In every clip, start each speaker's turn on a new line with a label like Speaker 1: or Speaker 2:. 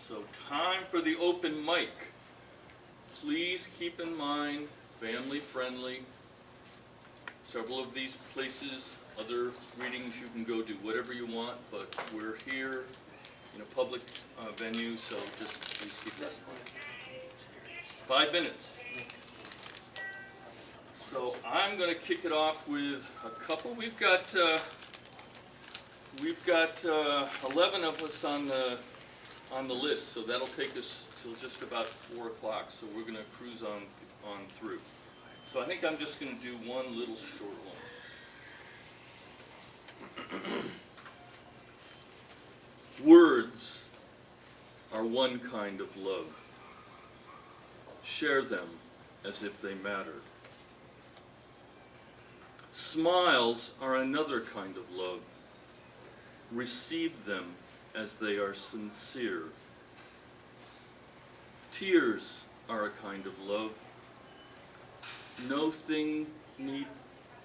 Speaker 1: So time for the open mic. Please keep in mind, family friendly. Several of these places, other readings you can go do whatever you want, but we're here in a public venue, so just please keep that in mind. 5 minutes. So I'm going to kick it off with a couple. We've got 11 of us on the list, so that'll take us till just about 4 o'clock. So we're going to cruise on through. So I think I'm just going to do one little short one. Words are one kind of love. Share them as if they mattered. Smiles are another kind of love. Receive them as they are sincere. Tears are a kind of love. No thing need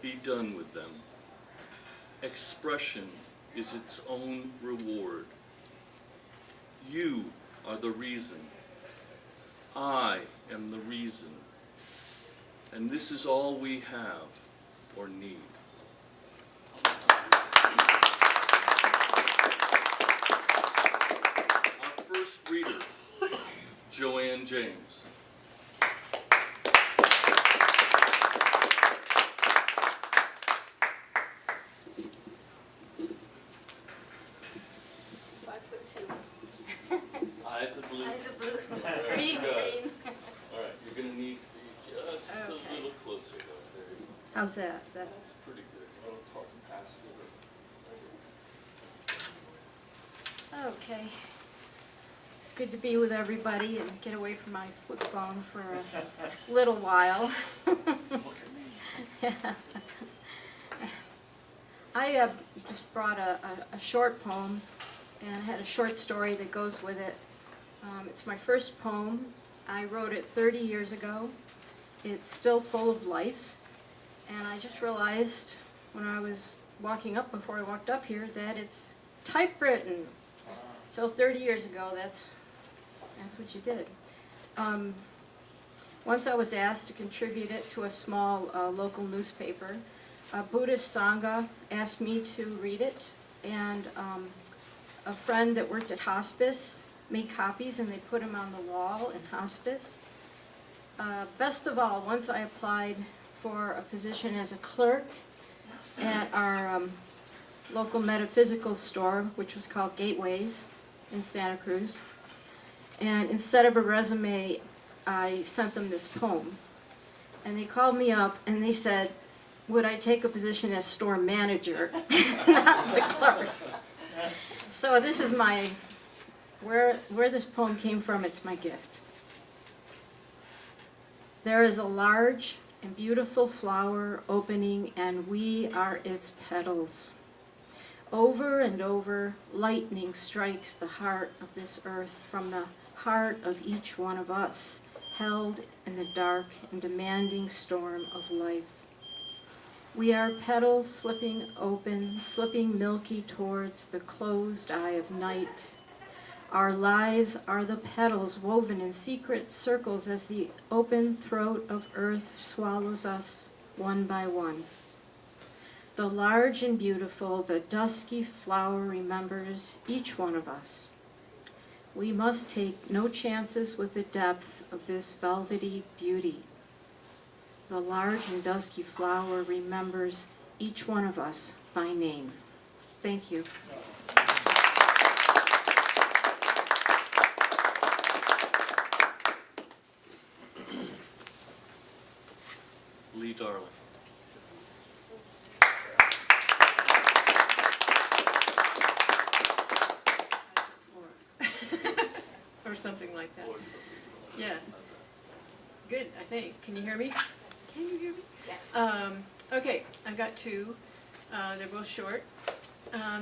Speaker 1: be done with them. Expression is its own reward. You are the reason. I am the reason. And this is all we have or need. Our first reader, Joanne James. Eyes are blue.
Speaker 2: Eyes are blue.
Speaker 1: Green,
Speaker 2: green.
Speaker 1: All right, you're going to need to be just a little closer. There you go.
Speaker 2: How's that?
Speaker 1: That's pretty good. I'll talk past it.
Speaker 2: Okay. It's good to be with everybody and get away from my flip phone for a little while.
Speaker 3: Look at me.
Speaker 2: Yeah. I just brought a short poem, and I had a short story that goes with it. It's my first poem. I wrote it 30 years ago. It's still full of life, and I just realized when I was walking up, before I walked up here, that it's typewritten. So 30 years ago, that's what you did. Once I was asked to contribute it to a small local newspaper. A Buddhist Sangha asked me to read it, and a friend that worked at hospice made copies and they put them on the wall in hospice. Best of all, once I applied for a position as a clerk at our local metaphysical store, which was called Gateways in Santa Cruz. And instead of a resume, I sent them this poem. And they called me up and they said, would I take a position as store manager, not the clerk? So this is my, where this poem came from, it's my gift. There is a large and beautiful flower opening, and we are its petals. Over and over, lightning strikes the heart of this earth from the heart of each one of us, held in the dark and demanding storm of life. We are petals slipping open, slipping milky towards the closed eye of night. Our lives are the petals woven in secret circles as the open throat of earth swallows us one by one. The large and beautiful, the dusky flower remembers each one of us. We must take no chances with the depth of this velvety beauty. The large and dusky flower remembers each one of us by name. Thank you.
Speaker 1: Lee Darling.
Speaker 4: Or something like that. Yeah. Good, I think. Can you hear me? Can you hear me?
Speaker 2: Yes.
Speaker 4: Okay, I've got two. They're both short.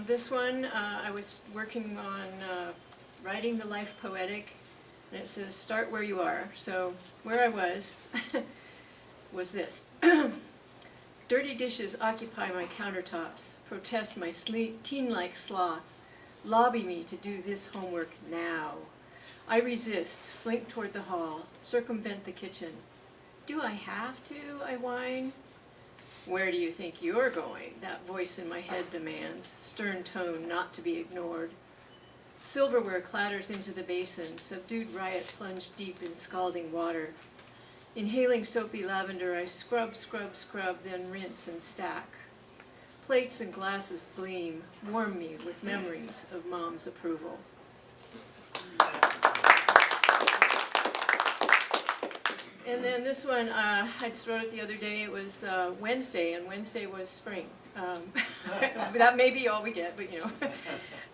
Speaker 4: This one, I was working on writing the life poetic, and it says, start where you are. So where I was this. Dirty dishes occupy my countertops, protest my teen-like sloth, lobby me to do this homework now. I resist, slink toward the hall, circumvent the kitchen. Do I have to? I whine. Where do you think you're going? That voice in my head demands, stern tone not to be ignored. Silverware clatters into the basin, subdued riot plunged deep in scalding water. Inhaling soapy lavender, I scrub, scrub, scrub, then rinse and stack. Plates and glasses gleam, warm me with memories of Mom's approval. And then this one, I just wrote it the other day. It was Wednesday, and Wednesday was spring. That may be all we get, but you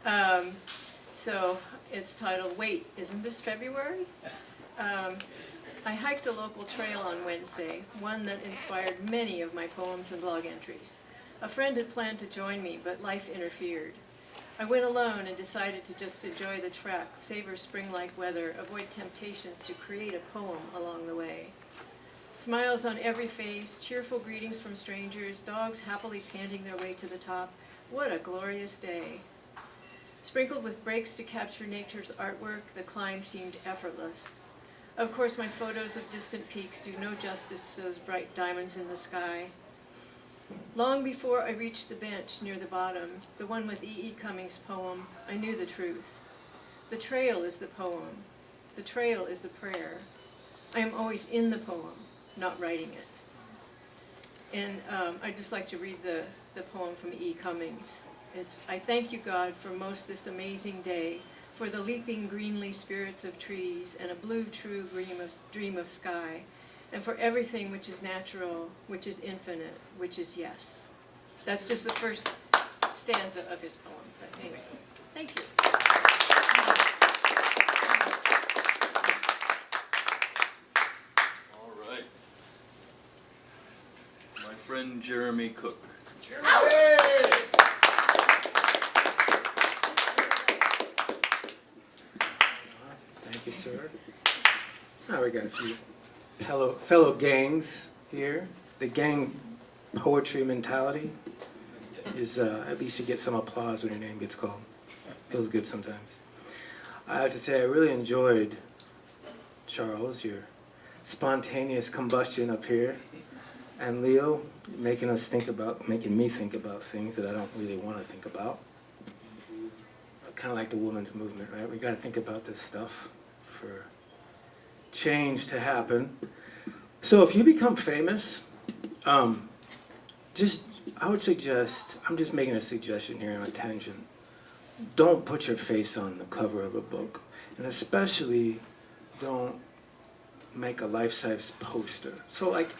Speaker 4: know. So it's titled, Wait, Isn't This February? I hiked a local trail on Wednesday, one that inspired many of my poems and blog entries. A friend had planned to join me, but life interfered. I went alone and decided to just enjoy the trek, savor spring-like weather, avoid temptations to create a poem along the way. Smiles on every face, cheerful greetings from strangers, dogs happily panting their way to the top. What a glorious day. Sprinkled with breaks to capture nature's artwork, the climb seemed effortless. Of course, my photos of distant peaks do no justice to those bright diamonds in the sky. Long before I reached the bench near the bottom, the one with E. E. Cummings' poem, I knew the truth. The trail is the poem. The trail is the prayer. I am always in the poem, not writing it. And I'd just like to read the poem from E. Cummings. I thank you, God, for most this amazing day, for the leaping greenly spirits of trees and a blue true dream of sky, and for everything which is natural, which is infinite, which is yes. That's just the first stanza of his poem. But anyway, thank you.
Speaker 1: All right. My friend Jeremy Cook.
Speaker 3: Thank you, sir. Now we got a few fellow gangs here. The gang poetry mentality is at least you get some applause when your name gets called. Feels good sometimes. I have to say I really enjoyed, Charles, your spontaneous combustion up here, and Leo making me think about things that I don't really want to think about. Kind of like the women's movement, right? We got to think about this stuff for change to happen. So if you become famous, I would suggest, I'm just making a suggestion here on a tangent, don't put your face on the cover of a book. And especially don't make a life-size poster. So like,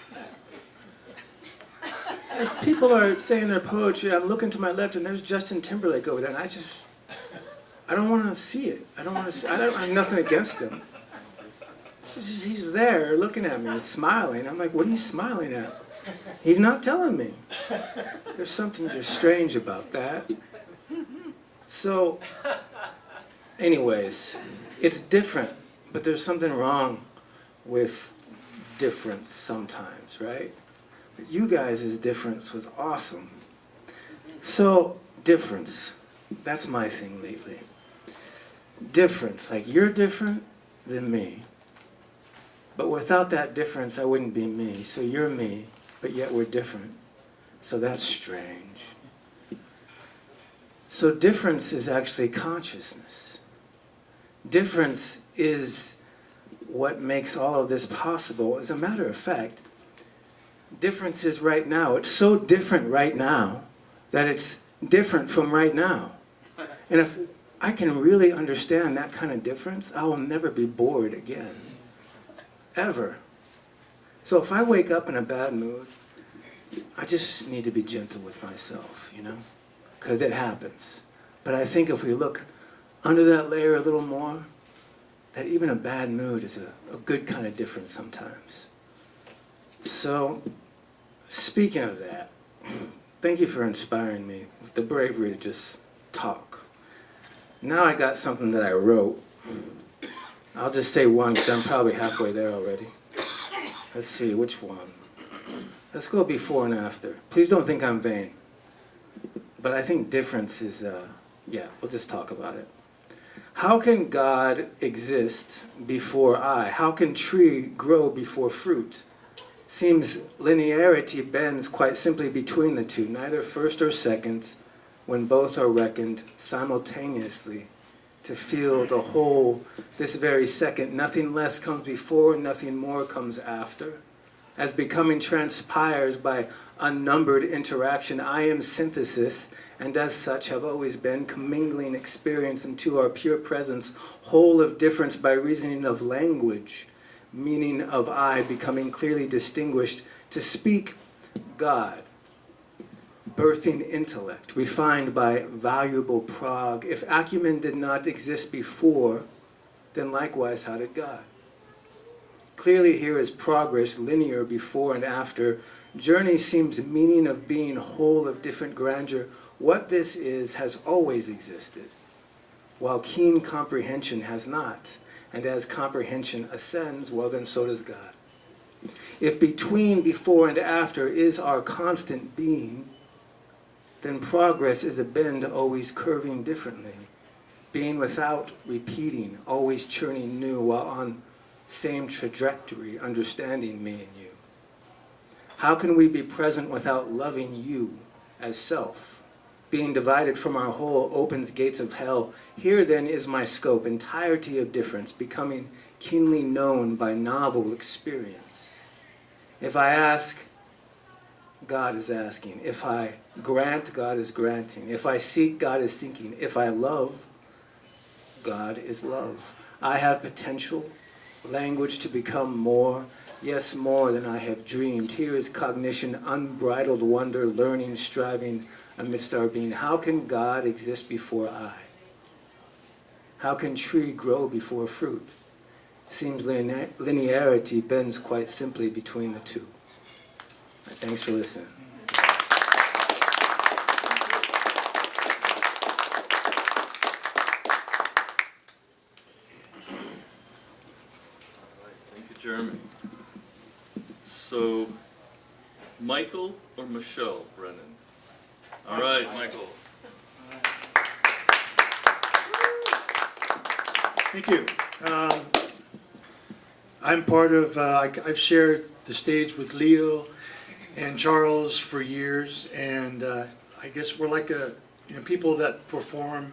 Speaker 3: as people are saying their poetry, I'm looking to my left and there's Justin Timberlake over there, and I don't want to see it. I have nothing against him. He's there looking at me, smiling. I'm like, what are you smiling at? He's not telling me. There's something just strange about that. So, anyways, it's different, but there's something wrong with difference sometimes, right? But you guys' difference was awesome. So, difference. That's my thing lately. Difference, like you're different than me. But without that difference, I wouldn't be me. So you're me, but yet we're different. So that's strange. So difference is actually consciousness. Difference is what makes all of this possible. As a matter of fact, difference is right now. It's so different right now that it's different from right now. And if I can really understand that kind of difference, I will never be bored again. Ever. So if I wake up in a bad mood, I just need to be gentle with myself, you know? Because it happens. But I think if we look under that layer a little more, that even a bad mood is a good kind of difference sometimes. So, speaking of that, thank you for inspiring me with the bravery to just talk. Now I got something that I wrote. I'll just say one because I'm probably halfway there already. Let's see, which one? Let's go before and after. Please don't think I'm vain. But I think difference is, yeah, we'll just talk about it. How can God exist before I? How can tree grow before fruit? Seems linearity bends quite simply between the two, neither first or second, when both are reckoned simultaneously. To feel the whole this very second, nothing less comes before, nothing more comes after. As becoming transpires by unnumbered interaction, I am synthesis, and as such have always been commingling experience into our pure presence, whole of difference by reasoning of language, meaning of I becoming clearly distinguished, to speak God, birthing intellect, refined by valuable prog. If acumen did not exist before, then likewise how did God? Clearly here is progress, linear before and after. Journey seems meaning of being whole of different grandeur. What this is has always existed, while keen comprehension has not. And as comprehension ascends, well then so does God. If between, before, and after is our constant being, then progress is a bend always curving differently. Being without repeating, always churning new, while on same trajectory, understanding me and you. How can we be present without loving you as self? Being divided from our whole opens gates of hell. Here then is my scope, entirety of difference, becoming keenly known by novel experience. If I ask, God is asking. If I grant, God is granting. If I seek, God is seeking. If I love, God is love. I have potential, language to become more, yes, more than I have dreamed. Here is cognition, unbridled wonder, learning, striving amidst our being. How can God exist before I? How can tree grow before fruit? Seems linearity bends quite simply between the two. Thanks for listening.
Speaker 1: Thank you, Jeremy. So, Michael or Michelle Brennan? All right, Michael.
Speaker 5: Thank you. I'm part of, I've shared the stage with Leo and Charles for years, and I guess we're like people that perform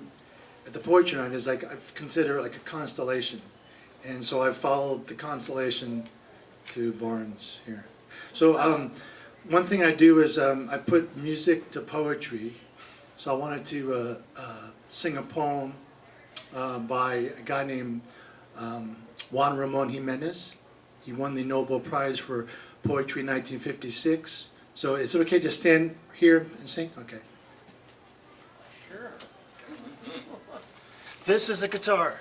Speaker 5: at the Poetry Night is like, I've considered like a constellation. And so I've followed the constellation to Barnes here. So one thing I do is I put music to poetry. So I wanted to sing a poem by a guy named Juan Ramon Jimenez. He won the Nobel Prize for Poetry in 1956. So is it okay to stand here and sing? Okay. Sure. This is a guitar.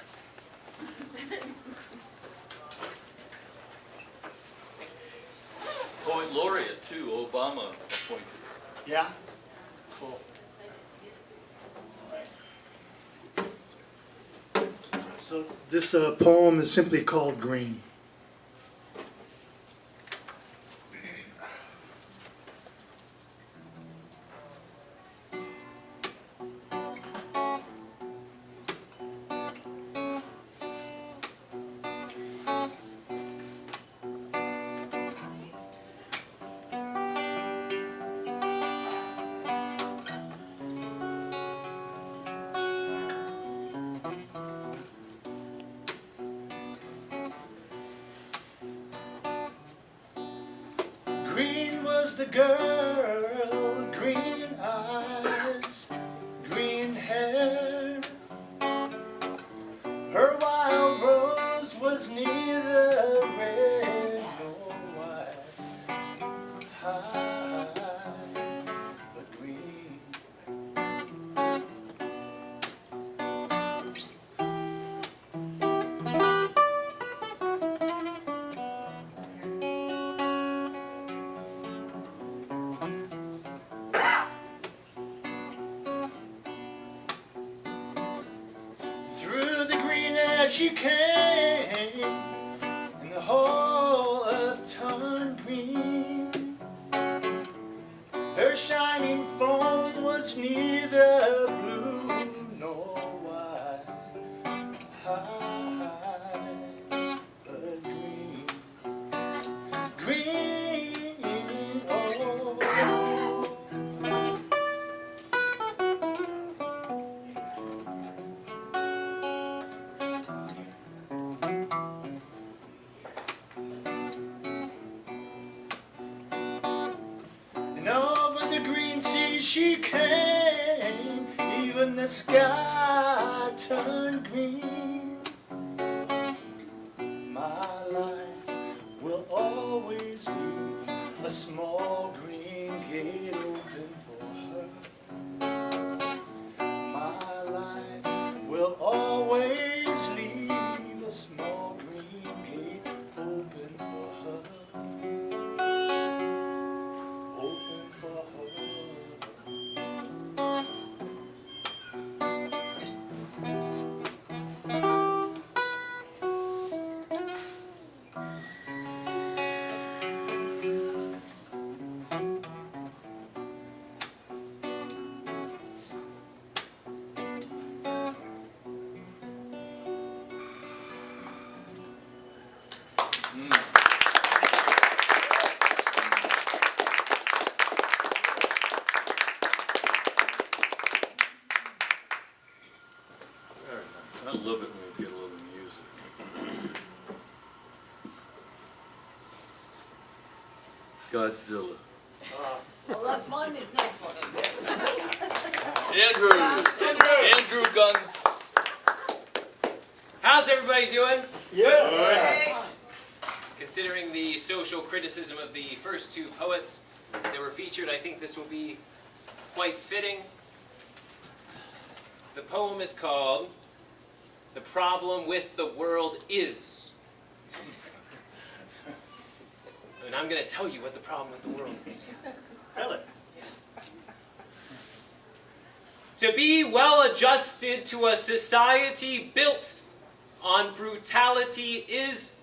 Speaker 1: Poet laureate, too, Obama appointed.
Speaker 5: Yeah? Cool. So this poem is simply called Green. Green was the girl, green eyes, green hair. Her wild rose was neither red nor white, high, but green. Through the green air she came, and the whole of torn green. Her shining foam was neither blue nor white, green. Oh. And over the green sea she came, even the sky turned green. My life will always leave a small green gate open for her. My life will always leave a small green gate open for her. Open for her.
Speaker 1: Very nice. I love it when we get a little music. Godzilla.
Speaker 6: Well, that's mine is next one.
Speaker 1: Andrew Guns.
Speaker 7: How's everybody doing?
Speaker 6: Hey.
Speaker 7: Considering the social criticism of the first two poets that were featured, I think this will be quite fitting. The poem is called "The Problem with the World Is." And I'm going to tell you what the problem with the world is.
Speaker 5: Tell it.
Speaker 7: To be well adjusted to a society built on brutality is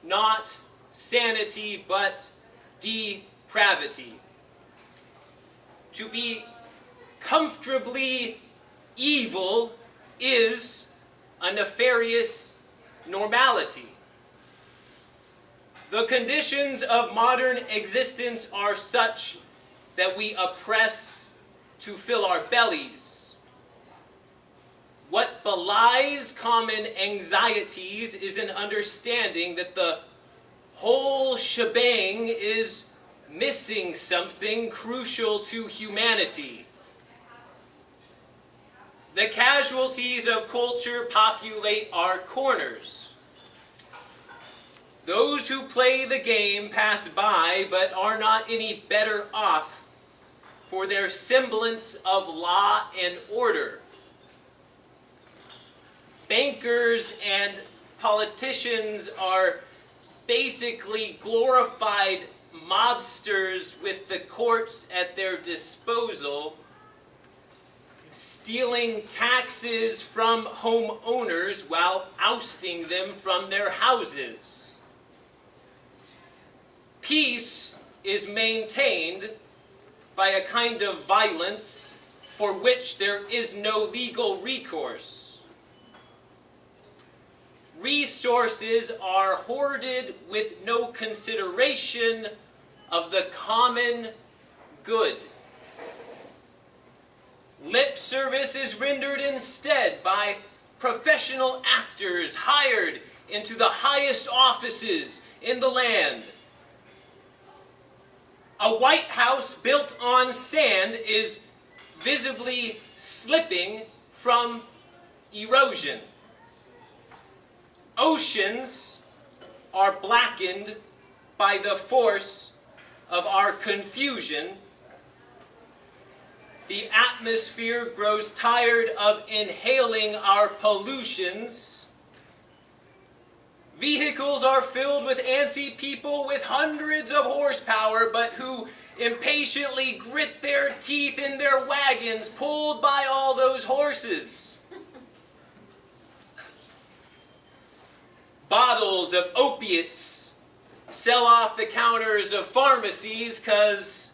Speaker 7: not sanity, but depravity. To be comfortably evil is a nefarious normality. The conditions of modern existence are such that we oppress to fill our bellies. What belies common anxieties is an understanding that the whole shebang is missing something crucial to humanity. The casualties of culture populate our corners. Those who play the game pass by, but are not any better off for their semblance of law and order. Bankers and politicians are basically glorified mobsters with the courts at their disposal, stealing taxes from homeowners while ousting them from their houses. Peace is maintained by a kind of violence for which there is no legal recourse. Resources are hoarded with no consideration of the common good. Lip service is rendered instead by professional actors hired into the highest offices in the land. A White House built on sand is visibly slipping from erosion. Oceans are blackened by the force of our confusion. The atmosphere grows tired of inhaling our pollutions. Vehicles are filled with antsy people with hundreds of horsepower, but who impatiently grit their teeth in their wagons pulled by all those horses. Bottles of opiates sell off the counters of pharmacies because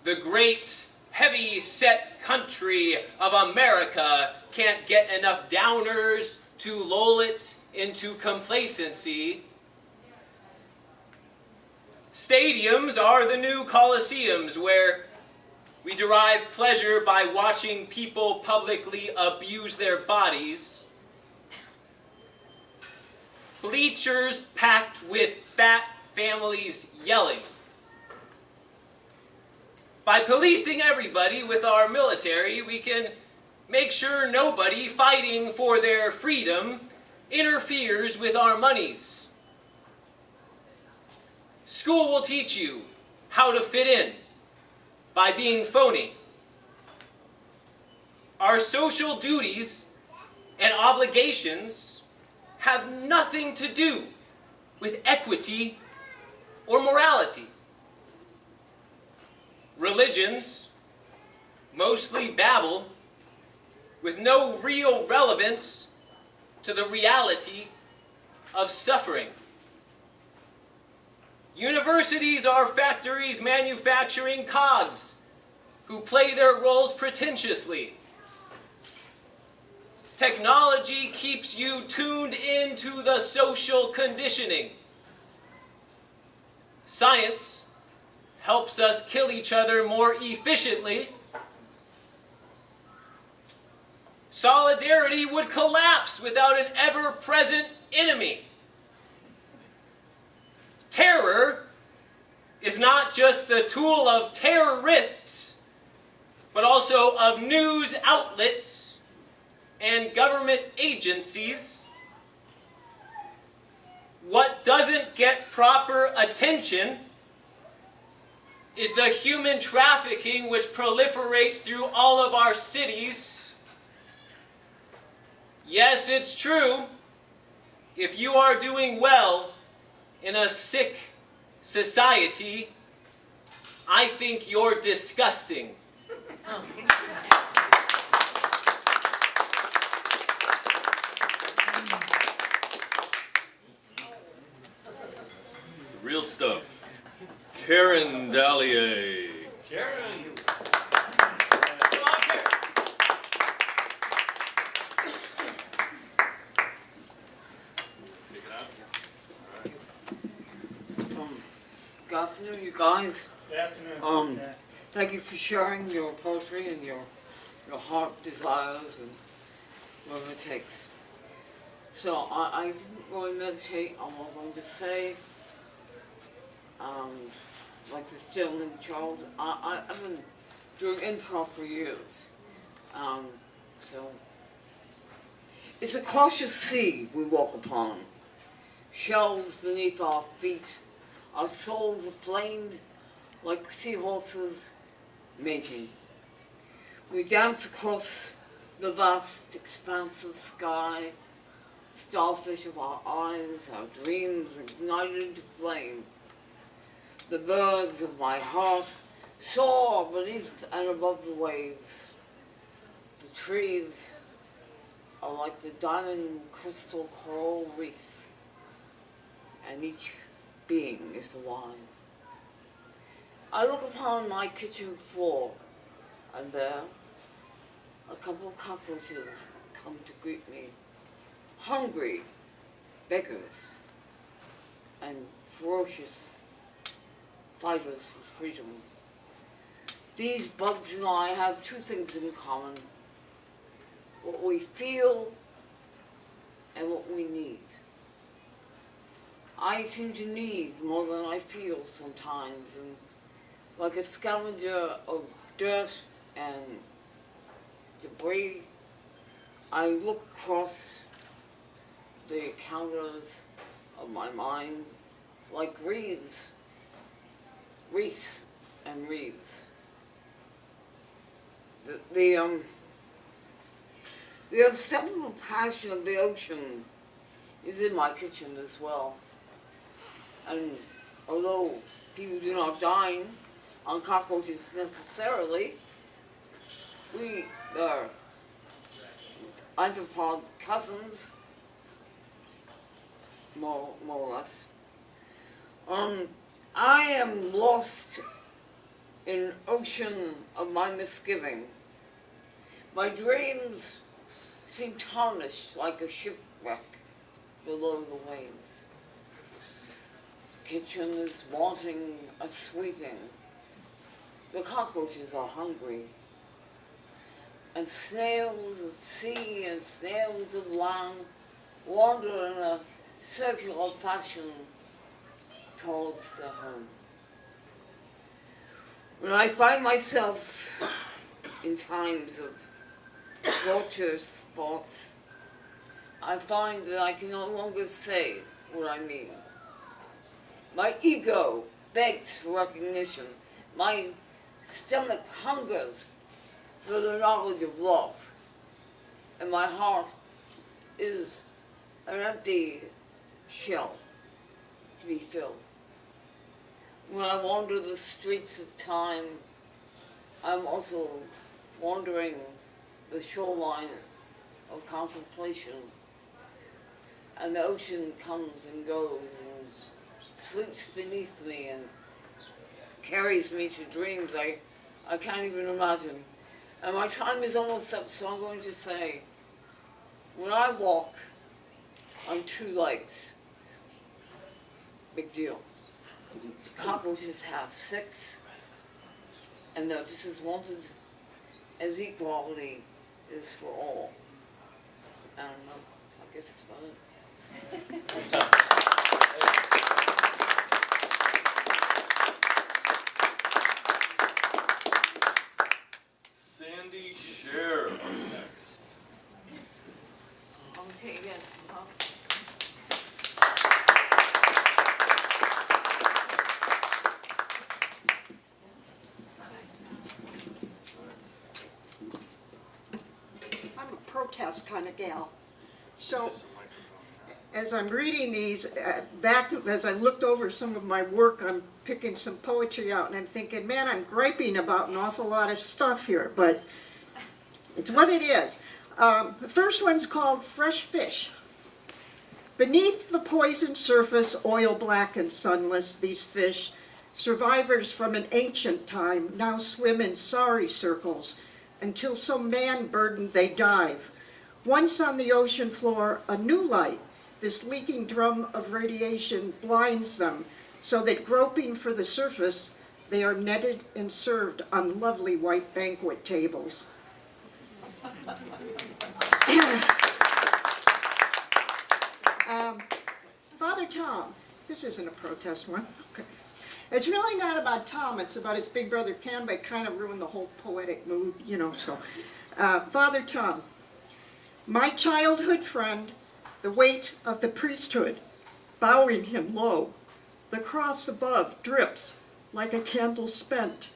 Speaker 7: the great heavy-set country of America can't get enough downers to lull it into complacency. Stadiums are the new coliseums where we derive pleasure by watching people publicly abuse their bodies. Bleachers packed with fat families yelling. By policing everybody with our military, we can make sure nobody fighting for their freedom interferes with our monies. School will teach you how to fit in by being phony. Our social duties and obligations have nothing to do with equity or morality. Religions mostly babble with no real relevance to the reality of suffering. Universities are factories manufacturing cogs who play their roles pretentiously. Technology keeps you tuned into the social conditioning. Science helps us kill each other more efficiently. Solidarity would collapse without an ever-present enemy. Terror is not just the tool of terrorists, but also of news outlets and government agencies. What doesn't get proper attention is the human trafficking which proliferates through all of our cities. Yes, it's true. If you are doing well in a sick society, I think you're disgusting.
Speaker 1: Real stuff. Karen Dallier.
Speaker 7: Karen! Come on, Karen.
Speaker 6: Good afternoon, you guys.
Speaker 5: Good afternoon.
Speaker 6: Thank you for sharing your poetry and your heart desires and whatever it takes. So I didn't really meditate on what I'm going to say. Like this gentleman, Charles, I've been doing improv for years. So it's a cautious sea we walk upon, shells beneath our feet, our souls aflamed like seahorses mating. We dance across the vast expanse of sky, starfish of our eyes, our dreams ignited into flame. The birds of my heart soar beneath and above the waves. The trees are like the diamond crystal coral reefs, and each being is the wine. I look upon my kitchen floor, and there a couple of cockroaches come to greet me, hungry beggars and ferocious fighters for freedom. These bugs and I have two things in common: what we feel and what we need. I seem to need more than I feel sometimes, and like a scavenger of dirt and debris, I look across the counters of my mind like wreaths and wreaths. The unstoppable passion of the ocean is in my kitchen as well. And although people do not dine on cockroaches necessarily, we are anthropod cousins, more or less. I am lost in an ocean of my misgiving. My dreams seem tarnished like a shipwreck below the waves. kitchen is wanting a sweeping. The cockroaches are hungry. And snails of sea and snails of land wander in a circular fashion towards their home. When I find myself in times of torturous thoughts, I find that I can no longer say what I mean. My ego begs for recognition. My stomach hungers for the knowledge of love. And my heart is an empty shell to be filled. When I wander the streets of time, I'm also wandering the shoreline of contemplation. And the ocean comes and goes and sweeps beneath me and carries me to dreams I can't even imagine. And my time is almost up, so I'm going to say, when I walk on two legs, big deal. Cockroaches have 6, and they're just as wanted as equality is for all. I don't know, I guess that's about it.
Speaker 1: Sandy Scher next.
Speaker 6: Okay, yes.
Speaker 8: I'm a protest kind of gal. So as I'm reading these, as I looked over some of my work, I'm picking some poetry out and I'm thinking, man, I'm griping about an awful lot of stuff here, but it's what it is. The first one's called Fresh Fish. Beneath the poisoned surface, oil black and sunless, these fish, survivors from an ancient time, now swim in sorry circles until some man burdened they dive. Once on the ocean floor, a new light, this leaking drum of radiation, blinds them, so that groping for the surface, they are netted and served on lovely white banquet tables. Father Tom, this isn't a protest one. Okay. It's really not about Tom, it's about his big brother Ken, but it kind of ruined the whole poetic mood, you know, so. Father Tom, my childhood friend, the weight of the priesthood, bowing him low. The cross above drips like a candle spent,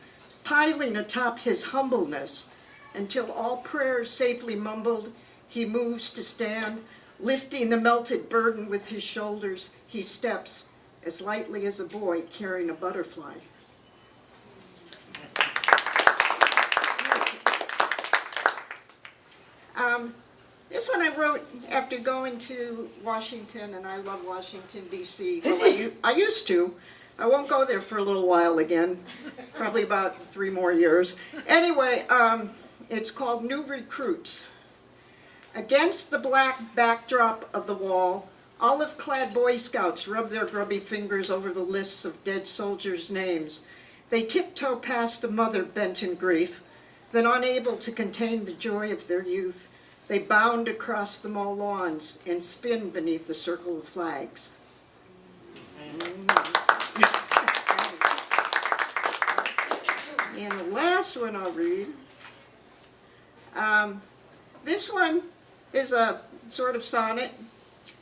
Speaker 8: piling atop his humbleness, until all prayers safely mumbled, he moves to stand, lifting the melted burden with his shoulders, he steps as lightly as a boy carrying a butterfly. This one I wrote after going to Washington, and I love Washington, D.C. Well, I used to. I won't go there for a little while again, probably about 3 more years. Anyway, it's called New Recruits. Against the black backdrop of the wall, olive-clad Boy Scouts rub their grubby fingers over the lists of dead soldiers' names. They tiptoe past a mother bent in grief, then unable to contain the joy of their youth, they bound across the mall lawns and spin beneath the circle of flags. And the last one I'll read, this one is a sort of sonnet,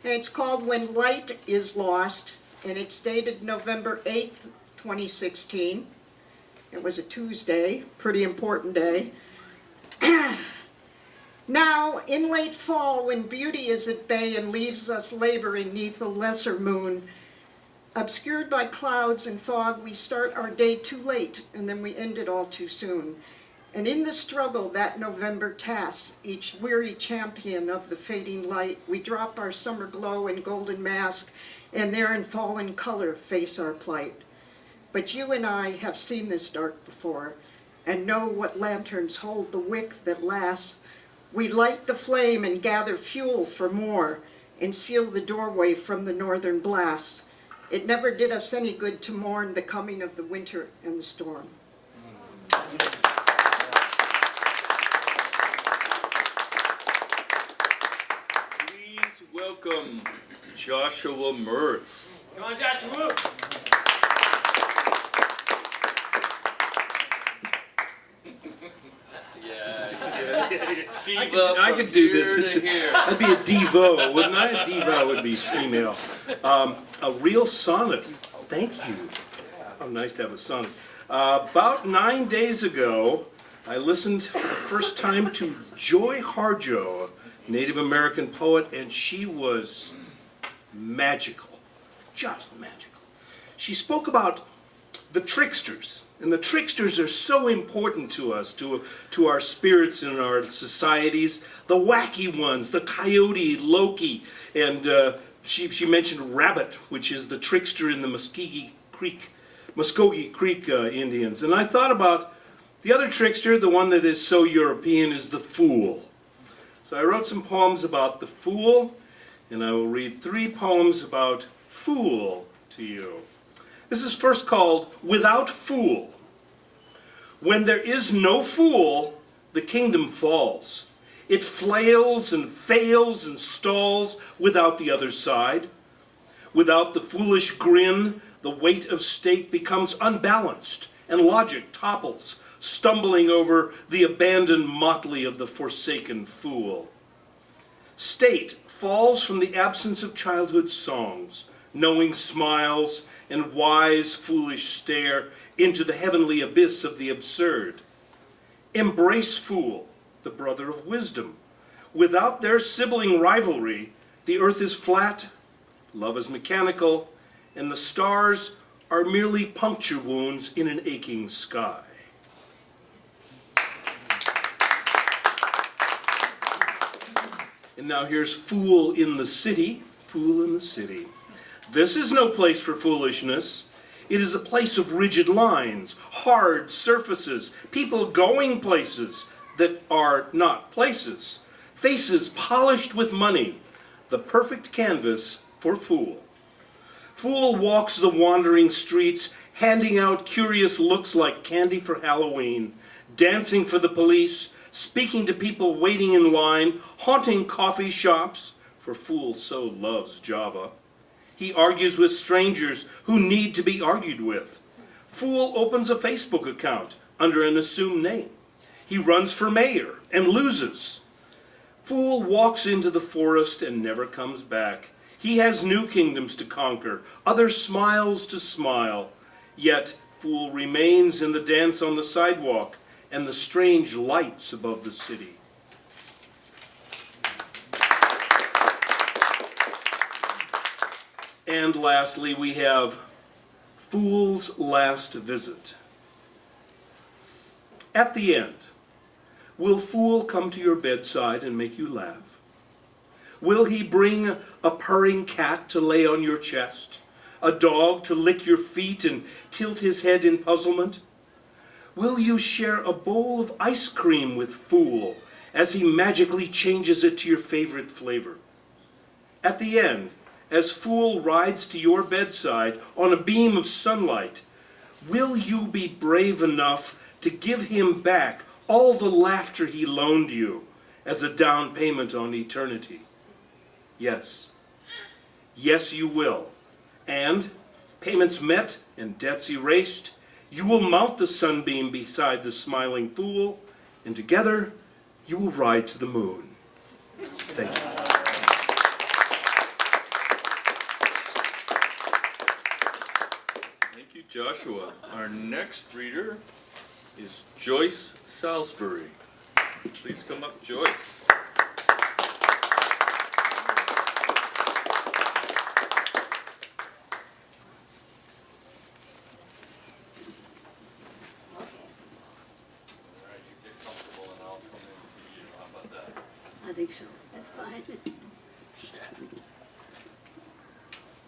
Speaker 8: and it's called When Light is Lost, and it's dated November 8th, 2016. It was a Tuesday, pretty important day. Now, in late fall, when beauty is at bay and leaves us laboring neath a lesser moon, obscured by clouds and fog, we start our day too late, and then we end it all too soon. And in the struggle that November tasks, each weary champion of the fading light, we drop our summer glow and golden mask, and there in fallen color face our plight. But you and I have seen this dark before, and know what lanterns hold the wick that lasts. We light the flame and gather fuel for more, and seal the doorway from the northern blasts. it never did us any good to mourn the coming of the winter and the storm.
Speaker 1: Please welcome Joshua Mertz.
Speaker 7: Come on, Joshua.
Speaker 1: Diva
Speaker 9: I
Speaker 1: from
Speaker 9: could do
Speaker 1: here
Speaker 9: this.
Speaker 1: to here.
Speaker 9: I'd be a Devo, wouldn't I? Diva would be female. A real sonnet. Thank you. How nice to have a sonnet. About 9 days ago, I listened for the first time to Joy Harjo, a Native American poet, and she was magical. Just magical. She spoke about the tricksters. And the tricksters are so important to us, to our spirits and our societies. The wacky ones, the coyote, Loki, and she mentioned Rabbit, which is the trickster in the Muskogee Creek Indians. And I thought about the other trickster, the one that is so European, is the fool. So I wrote some poems about the fool, and I will read 3 poems about fool to you. This is first called Without Fool. When there is no fool, the kingdom falls. It flails and fails and stalls without the other side. Without the foolish grin, the weight of state becomes unbalanced, and logic topples, stumbling over the abandoned motley of the forsaken fool. State falls from the absence of childhood songs, knowing smiles, and wise, foolish stare into the heavenly abyss of the absurd. Embrace fool, the brother of wisdom. Without their sibling rivalry, the earth is flat, love is mechanical, and the stars are merely puncture wounds in an aching sky. And now here's Fool in the City. Fool in the City. This is no place for foolishness. It is a place of rigid lines, hard surfaces, people going places that are not places, faces polished with money, the perfect canvas for fool. Fool walks the wandering streets, handing out curious looks like candy for Halloween, dancing for the police, speaking to people waiting in line, haunting coffee shops, for fool so loves Java. He argues with strangers who need to be argued with. Fool opens a Facebook account under an assumed name. He runs for mayor and loses. Fool walks into the forest and never comes back. He has new kingdoms to conquer, other smiles to smile. Yet fool remains in the dance on the sidewalk and the strange lights above the city. And lastly, we have Fool's Last Visit. At the end, will Fool come to your bedside and make you laugh? Will he bring a purring cat to lay on your chest? A dog to lick your feet and tilt his head in puzzlement? Will you share a bowl of ice cream with Fool as he magically changes it to your favorite flavor? At the end, as Fool rides to your bedside on a beam of sunlight, will you be brave enough to give him back all the laughter he loaned you as a down payment on eternity? Yes. Yes, you will. And, payments met and debts erased, you will mount the sunbeam beside the smiling Fool, and together you will ride to the moon. Thank you.
Speaker 1: Thank you, Joshua. Our next reader is Joyce Salisbury. Please come up, Joyce.
Speaker 10: I think so. That's fine.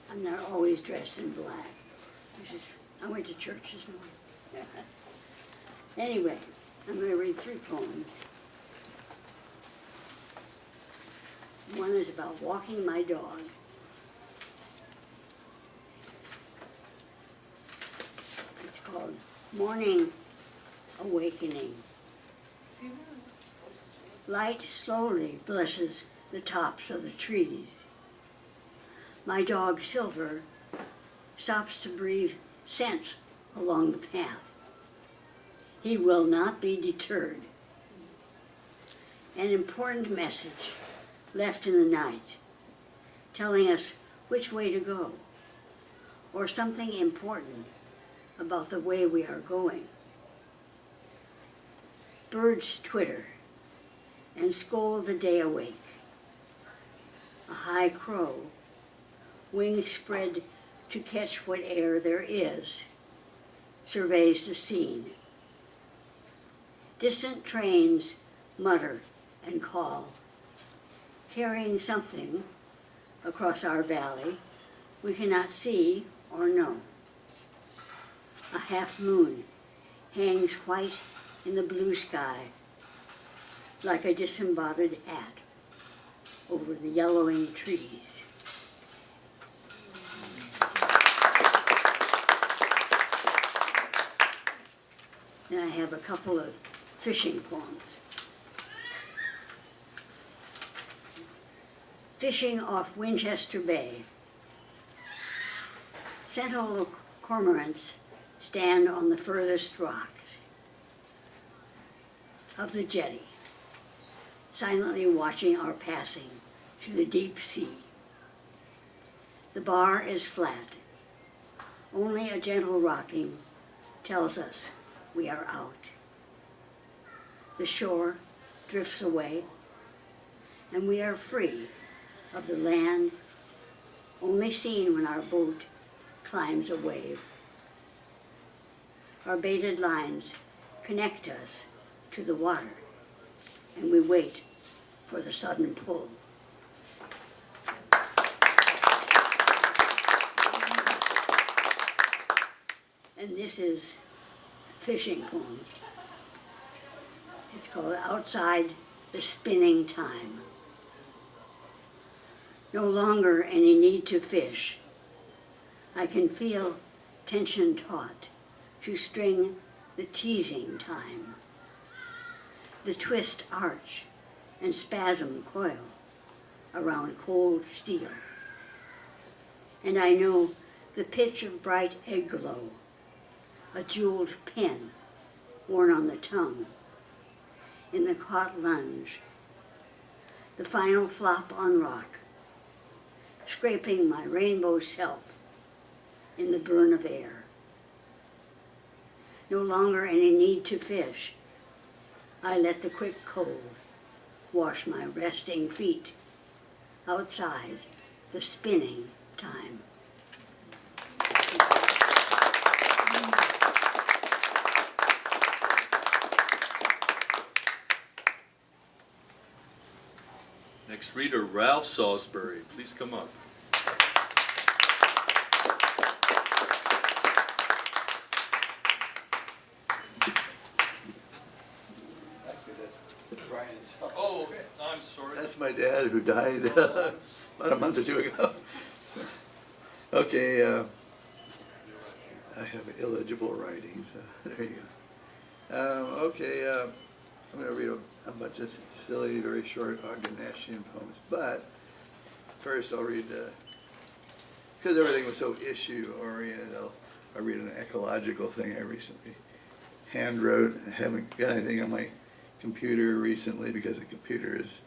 Speaker 10: I'm not always dressed in black. I went to church this morning. Anyway, I'm going to read 3 poems. One is about walking my dog. Morning awakening. Light slowly blesses the tops of the trees. My dog Silver stops to breathe scents along the path. He will not be deterred. An important message left in the night, telling us which way to go, or something important about the way we are going. Birds twitter and scold the day awake. A high crow, wings spread to catch what air there is, surveys the scene. Distant trains mutter and call, carrying something across our valley we cannot see or know. A half moon hangs white in the blue sky like a disembodied hat over the yellowing trees. Then I have a couple of fishing poems. Fishing off Winchester Bay. Sentinel cormorants stand on the furthest rocks of the jetty, silently watching our passing to the deep sea. The bar is flat. Only a gentle rocking tells us we are out. The shore drifts away, and we are free of the land, only seen when our boat climbs a wave. Our baited lines connect us to the water, and we wait for the sudden pull. And this is a fishing poem. It's called Outside the Spinning Time. No longer any need to fish. I can feel tension taut to string the teasing time. The twist arch and spasm coil around cold steel. And I know the pitch of bright egg glow, a jeweled pin worn on the tongue, in the caught lunge, the final flop on rock, scraping my rainbow self in the burn of air. No longer any need to fish. I let the quick cold wash my resting feet outside the spinning time.
Speaker 1: Next reader, Ralph Salisbury. Please come up. Oh, I'm sorry.
Speaker 11: That's my dad who died about a month or two ago. So, okay, I have illegible writing, so there you go. Okay, I'm going to read a bunch of silly, very short Ogdenashian poems, but first I'll read, because everything was so issue-oriented, I'll read an ecological thing I recently hand-wrote. I haven't got anything on my computer recently because the computer is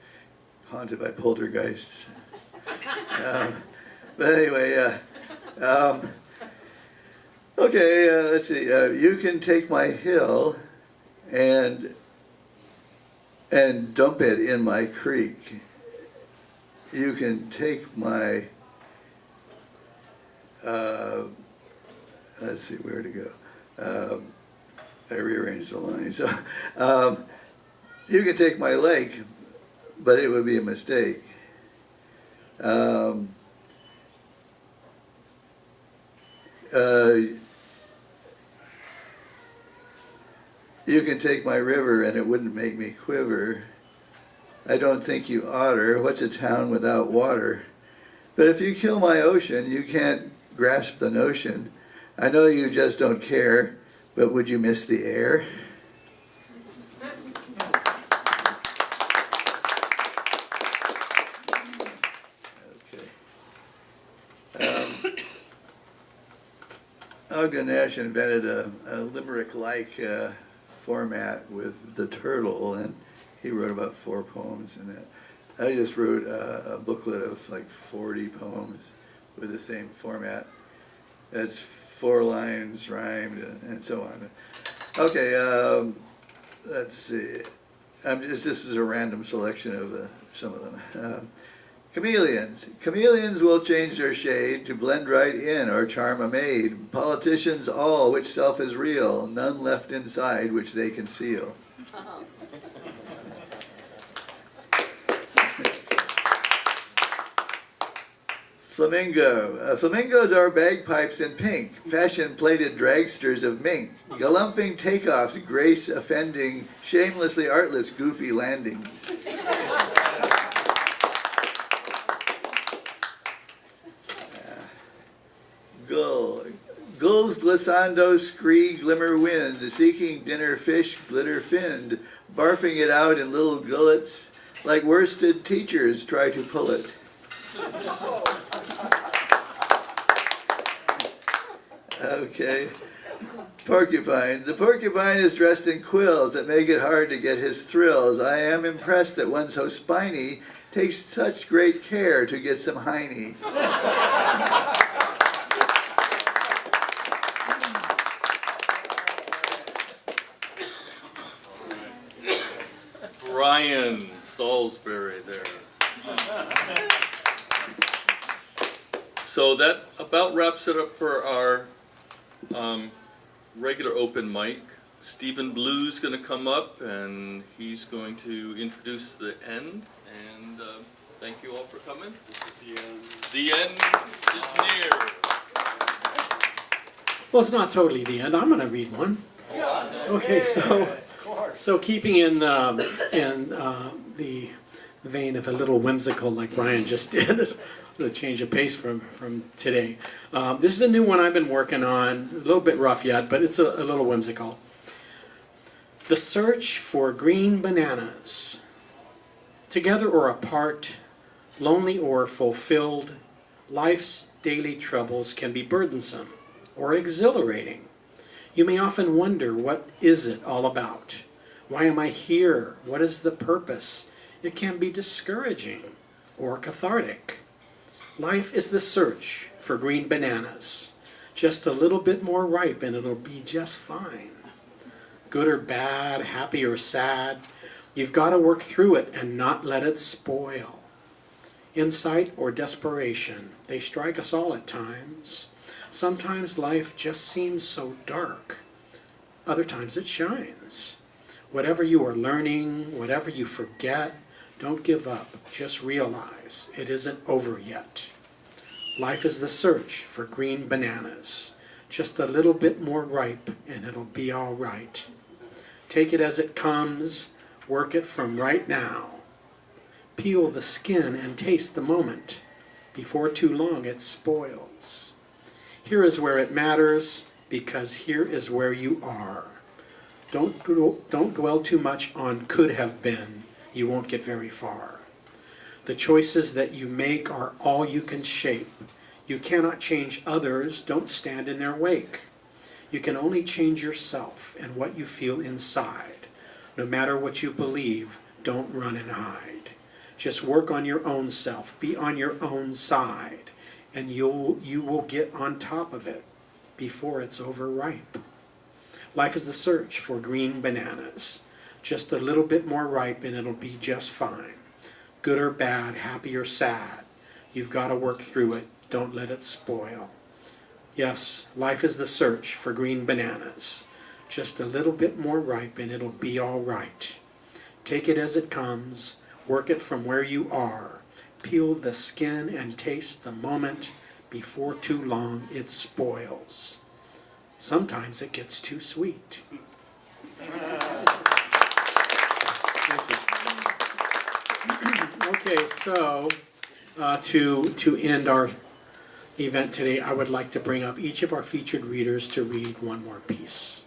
Speaker 11: haunted by poltergeists. But anyway, okay, let's see. You can take my hill and dump it in my creek. You can take my, let's see where to go. I rearranged the line. So, you can take my lake, but it would be a mistake. You can take my river and it wouldn't make me quiver. I don't think you oughter. What's a town without water? But if you kill my ocean, you can't grasp the notion. I know you just don't care, but would you miss the air? Ogden Nash invented a limerick-like format with the turtle, and he wrote about 4 poems in it. I just wrote a booklet of like 40 poems with the same format. That's 4 lines rhymed and so on. Okay, let's see. This is a random selection of some of them. Chameleons. Chameleons will change their shade to blend right in or charm a maid. Politicians all, which self is real, none left inside which they conceal. Flamingo. Flamingos are bagpipes in pink, fashion-plated dragsters of mink, galumphing takeoffs, grace offending, shamelessly artless, goofy landings. Gull. Gulls glissando scree glimmer wind, seeking dinner fish glitter finned, barfing it out in little gullets, like worsted teachers try to pull it. Okay. Porcupine. The porcupine is dressed in quills that make it hard to get his thrills. I am impressed that one so spiny takes such great care to get some hiney.
Speaker 1: Brian Salisbury there. So that about wraps it up for our regular open mic. Stephen Blue's going to come up and he's going to introduce the end. And thank you all for coming. This is the end. The end is near.
Speaker 12: Well, it's not totally the end. I'm going to read one. Okay, so keeping in the vein of a little whimsical like Brian just did, the change of pace from today. This is a new one I've been working on, a little bit rough yet, but it's a little whimsical. The search for green bananas. Together or apart, lonely or fulfilled, life's daily troubles can be burdensome or exhilarating. You may often wonder, what is it all about? Why am I here? What is the purpose? It can be discouraging or cathartic. Life is the search for green bananas. Just a little bit more ripe and it'll be just fine. Good or bad, happy or sad, you've got to work through it and not let it spoil. Insight or desperation, they strike us all at times. Sometimes life just seems so dark. Other times it shines. Whatever you are learning, whatever you forget, don't give up. Just realize it isn't over yet. Life is the search for green bananas. Just a little bit more ripe and it'll be all right. Take it as it comes. Work it from right now. Peel the skin and taste the moment. Before too long it spoils. Here is where it matters, because here is where you are. Don't dwell too much on could have been. You won't get very far. The choices that you make are all you can shape. You cannot change others. Don't stand in their wake. You can only change yourself and what you feel inside. No matter what you believe, don't run and hide. Just work on your own self. Be on your own side. And you will get on top of it before it's overripe. Life is the search for green bananas. Just a little bit more ripe and it'll be just fine. Good or bad, happy or sad, you've got to work through it. Don't let it spoil. Yes, life is the search for green bananas. Just a little bit more ripe and it'll be all right. Take it as it comes. Work it from where you are. Peel the skin and taste the moment. Before too long it spoils. Sometimes it gets too sweet. Thank you. Okay, so to end our event today, I would like to bring up each of our featured readers to read one more piece.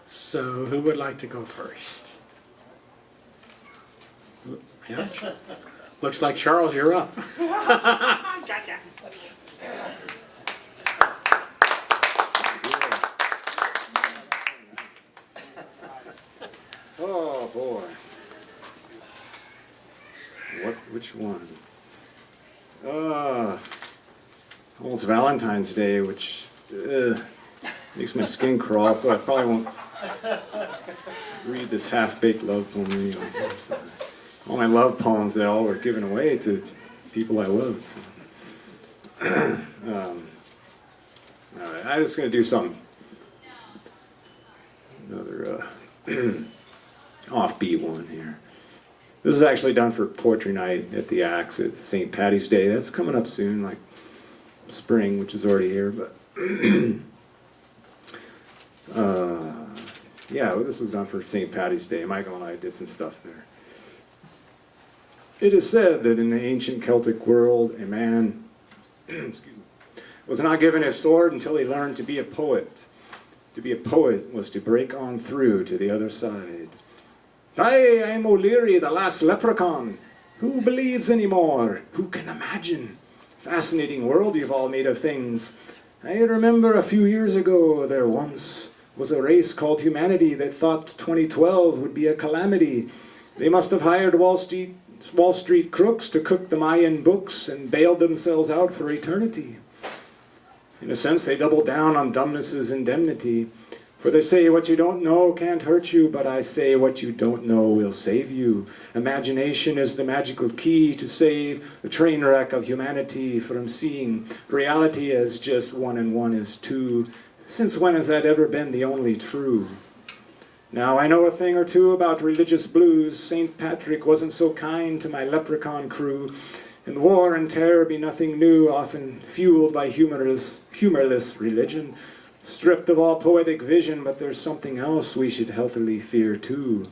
Speaker 12: So who would like to go first? Yeah. Looks like Charles, you're up.
Speaker 13: Oh boy. Which one? Well, it's Valentine's Day, which makes my skin crawl, so I probably won't read this half-baked love poem anyway. All my love poems, they all were given away to people I loved. So. All right, I'm just going to do another offbeat one here. This is actually done for Poetry Night at the Axe at St. Patty's Day. That's coming up soon, like spring, which is already here. But yeah, this was done for St. Patty's Day. Michael and I did some stuff there. It is said that in the ancient Celtic world, a man excuse me, was not given his sword until he learned to be a poet. To be a poet was to break on through to the other side. Aye, I'm O'Leary, the last leprechaun. Who believes anymore? Who can imagine? Fascinating world you've all made of things. I remember a few years ago there once was a race called humanity that thought 2012 would be a calamity. They must have hired Wall Street crooks to cook the Mayan books and bailed themselves out for eternity. In a sense, they doubled down on dumbness's indemnity. For they say what you don't know can't hurt you, but I say what you don't know will save you. Imagination is the magical key to save the train wreck of humanity from seeing reality as just 1 and 1 is 2. Since when has that ever been the only true? Now I know a thing or two about religious blues. St. Patrick wasn't so kind to my leprechaun crew. And war and terror be nothing new, often fueled by humorless religion. Stripped of all poetic vision, but there's something else we should healthily fear too.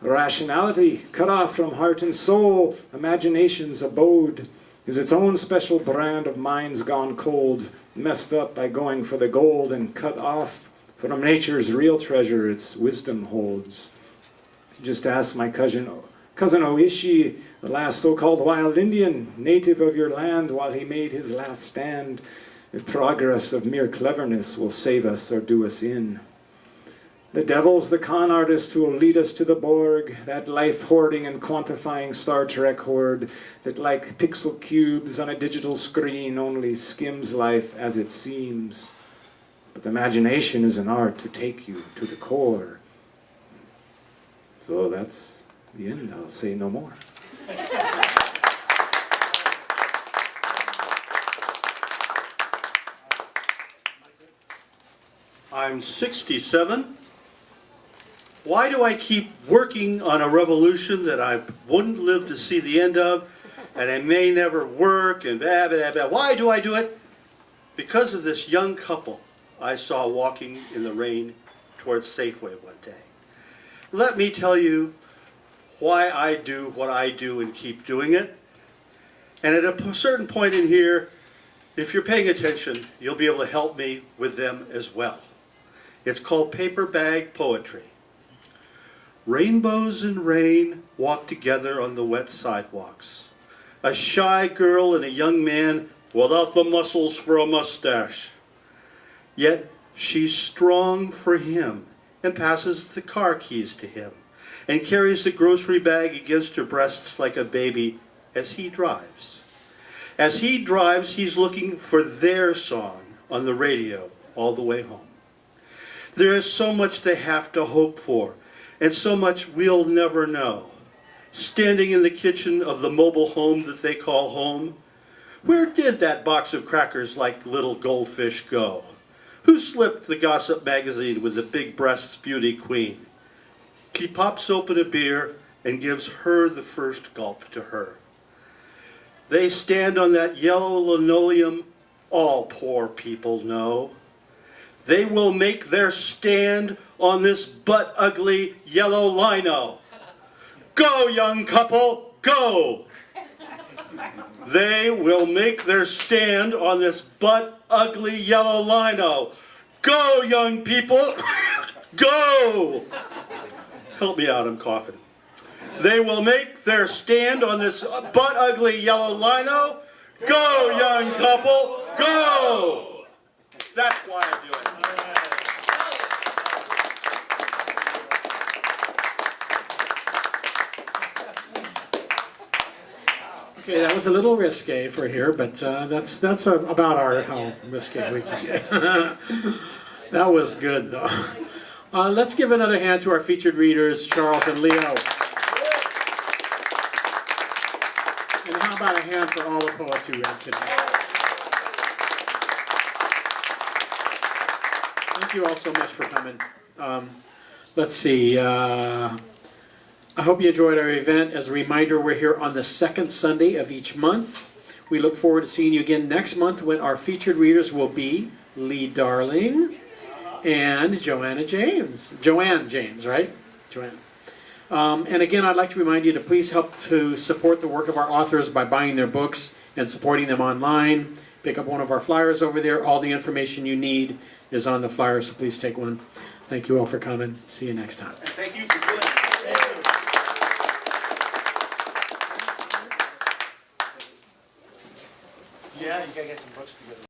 Speaker 13: Rationality, cut off from heart and soul, imagination's abode, is its own special brand of minds gone cold, messed up by going for the gold, and cut off from nature's real treasure its wisdom holds. Just ask my cousin Oishi, the last so-called wild Indian, native of your land, while he made his last stand. The progress of mere cleverness will save us or do us in. The devil's the con artist who will lead us to the Borg, that life-hoarding and quantifying Star Trek horde that, like pixel cubes on a digital screen, only skims life as it seems. But imagination is an art to take you to the core. So that's the end. I'll say no more.
Speaker 9: I'm 67. Why do I keep working on a revolution that I wouldn't live to see the end of, and I may never work, and blah, blah, blah. Why do I do it? Because of this young couple I saw walking in the rain towards Safeway one day. Let me tell you why I do what I do and keep doing it. And at a certain point in here, if you're paying attention, you'll be able to help me with them as well. It's called Paper Bag Poetry. Rainbows and rain walk together on the wet sidewalks. A shy girl and a young man without the muscles for a mustache. Yet she's strong for him and passes the car keys to him and carries the grocery bag against her breasts like a baby as he drives. As he drives, he's looking for their song on the radio all the way home. There is so much they have to hope for, and so much we'll never know. Standing in the kitchen of the mobile home that they call home, where did that box of crackers like little goldfish go? Who slipped the gossip magazine with the big breasts beauty queen? He pops open a beer and gives her the first gulp to her. They stand on that yellow linoleum, all poor people know. They will make their stand on this butt-ugly yellow lino. Go, young couple, go! They will make their stand on this butt-ugly yellow lino. Go, young people! go! Help me out, I'm coughing. They will make their stand on this butt-ugly yellow lino. Go, young couple, go! That's why I do it.
Speaker 12: Okay, that was a little risque for here, but that's about how risque we can get. That was good, though. Let's give another hand to our featured readers, Charles and Leo. And how about a hand for all the poets who read today? Thank you all so much for coming. Let's see. I hope you enjoyed our event. As a reminder, we're here on the second Sunday of each month. We look forward to seeing you again next month when our featured readers will be Lee Darling and Joanne James, right? Joanne. And again, I'd like to remind you to please help to support the work of our authors by buying their books and supporting them online. Pick up one of our flyers over there. All the information you need is on the flyer, so please take one. Thank you all for coming. See you next time.
Speaker 9: And thank you for doing it.
Speaker 5: Yeah, you gotta get some books together.